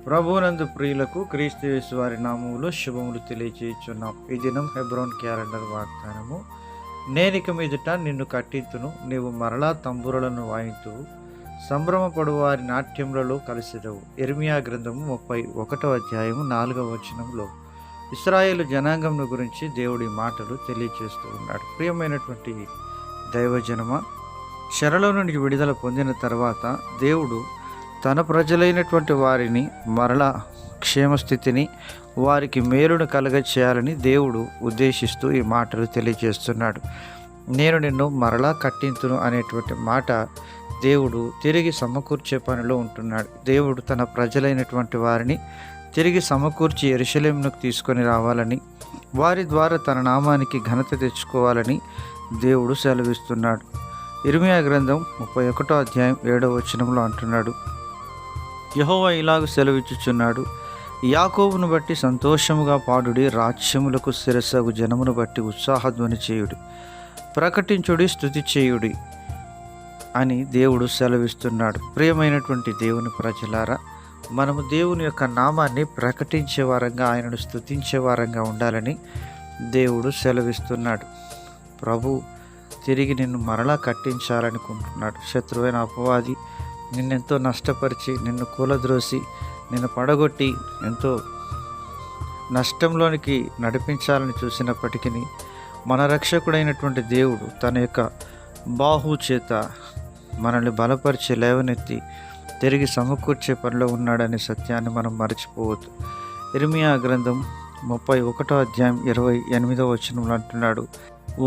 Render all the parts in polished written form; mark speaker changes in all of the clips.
Speaker 1: ప్రభువునందు ప్రియులకు క్రీస్తు యేసు వారి నామములో శుభములు తెలియజేయుచున్నాం. ఈ దినం హెబ్రోన్ క్యాలెండర్ వాగ్దానము. నేనిక మీదట నిన్ను కట్టింతును, నీవు మరలా తంబురలను వాయింతువు, సంభ్రమపడు వారి నాట్యములలో కలిసిదవు. ఇర్మియా గ్రంథము 31వ అధ్యాయము 4వ వచనంలో ఇశ్రాయేలు జనాంగంను గురించి దేవుడి మాటలు తెలియజేస్తూ ఉన్నాడు. ప్రియమైనటువంటి దైవజనమ, చెరలో నుండి విడుదల పొందిన తర్వాత దేవుడు తన ప్రజలైనటువంటి వారిని మరలా క్షేమస్థితిని, వారికి మేలును కలగ చేయాలని దేవుడు ఉద్దేశిస్తూ ఈ మాటలు తెలియజేస్తున్నాడు. నేను నిన్ను మరలా కట్టింతును అనేటువంటి మాట దేవుడు తిరిగి సమకూర్చే పనిలో ఉంటున్నాడు. దేవుడు తన ప్రజలైనటువంటి వారిని తిరిగి సమకూర్చి యెరూషలేమునకు తీసుకొని రావాలని, వారి ద్వారా తన నామానికి ఘనత తెచ్చుకోవాలని దేవుడు సెలవిస్తున్నాడు. ఇర్మియా గ్రంథం 31వ అధ్యాయం 7వ వచనంలో అంటున్నాడు, యెహోవా ఇలాగ సెలవిచ్చుచున్నాడు, యాకోబును బట్టి సంతోషముగా పాడుడి, రాజ్యములకు శిరస్సగు జనమును బట్టి ఉత్సాహధ్వని చేయుడి, ప్రకటించుడి, స్తుతి చేయుడి అని దేవుడు సెలవిస్తున్నాడు. ప్రియమైనటువంటి దేవుని ప్రజలారా, మనము దేవుని యొక్క నామాన్ని ప్రకటించే వారంగా, ఆయనను స్తుతించే వారంగా ఉండాలని దేవుడు సెలవిస్తున్నాడు. ప్రభు తిరిగి నిన్ను మరలా కట్టించాలనుకుంటున్నాడు. శత్రువైన అపవాది నిన్నెంతో నష్టపరిచి, నిన్ను కూలద్రోసి, నిన్ను పడగొట్టి ఎంతో నష్టంలోనికి నడిపించాలని చూసినప్పటికీ మన రక్షకుడైనటువంటి దేవుడు తన యొక్క బాహు చేత మనల్ని బలపరిచి లేవనెత్తి తిరిగి సమకూర్చే పనిలో ఉన్నాడనే సత్యాన్ని మనం మర్చిపోవద్దు. ఇర్మియా గ్రంథం 31వ అధ్యాయం 28వ వచనంలో అంటున్నాడు,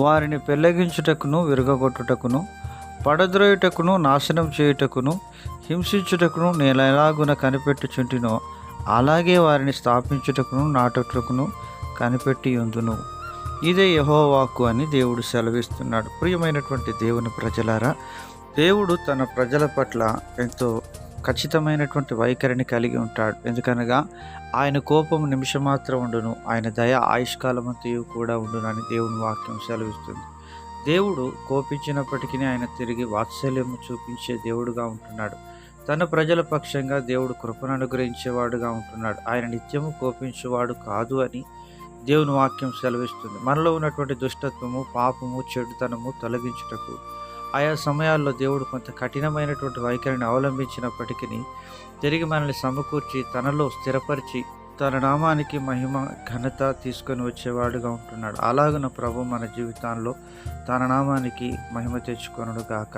Speaker 1: వారిని పెళ్లగించుటకును, విరగొట్టుటకును, పడద్రోయుటకును, నాశనం చేయుటకును, హింసించుటకును నేను ఎలాగున కనిపెట్టుచుంటినో అలాగే వారిని స్థాపించుటకును, నాటుటకును కనిపెట్టి ఉందును. ఇదే యెహోవా వాక్కు అని దేవుడు సెలవిస్తున్నాడు. ప్రియమైనటువంటి దేవుని ప్రజలారా, దేవుడు తన ప్రజల పట్ల ఎంతో ఖచ్చితమైనటువంటి వైఖరిని కలిగి ఉంటాడు. ఎందుకనగా ఆయన కోపం నిమిషమాత్రం ఉండును, ఆయన దయ ఆయుష్కాలమంతయు కూడా ఉండును అని దేవుని వాక్యం సెలవిస్తుంది. దేవుడు కోపించినప్పటికీ ఆయన తిరిగి వాత్సల్యము చూపించే దేవుడుగా ఉంటున్నాడు. తన ప్రజల పక్షంగా దేవుడు కృపను అనుగ్రహించేవాడుగా ఉంటున్నాడు. ఆయన నిత్యము కోపించేవాడు కాదు అని దేవుని వాక్యం సెలవిస్తుంది. మనలో ఉన్నటువంటి దుష్టత్వము, పాపము, చెడుతనము తొలగించుటకు ఆయా సమయాల్లో దేవుడు కొంత కఠినమైనటువంటి వైఖరిని అవలంబించినప్పటికీ తిరిగి మనల్ని సమకూర్చి తనలో స్థిరపరిచి తన నామానికి మహిమ, ఘనత తీసుకొని వచ్చేవాడుగా ఉంటున్నాడు. అలాగున ప్రభు మన జీవితాల్లో తన నామానికి మహిమ తెచ్చుకొనుగాక.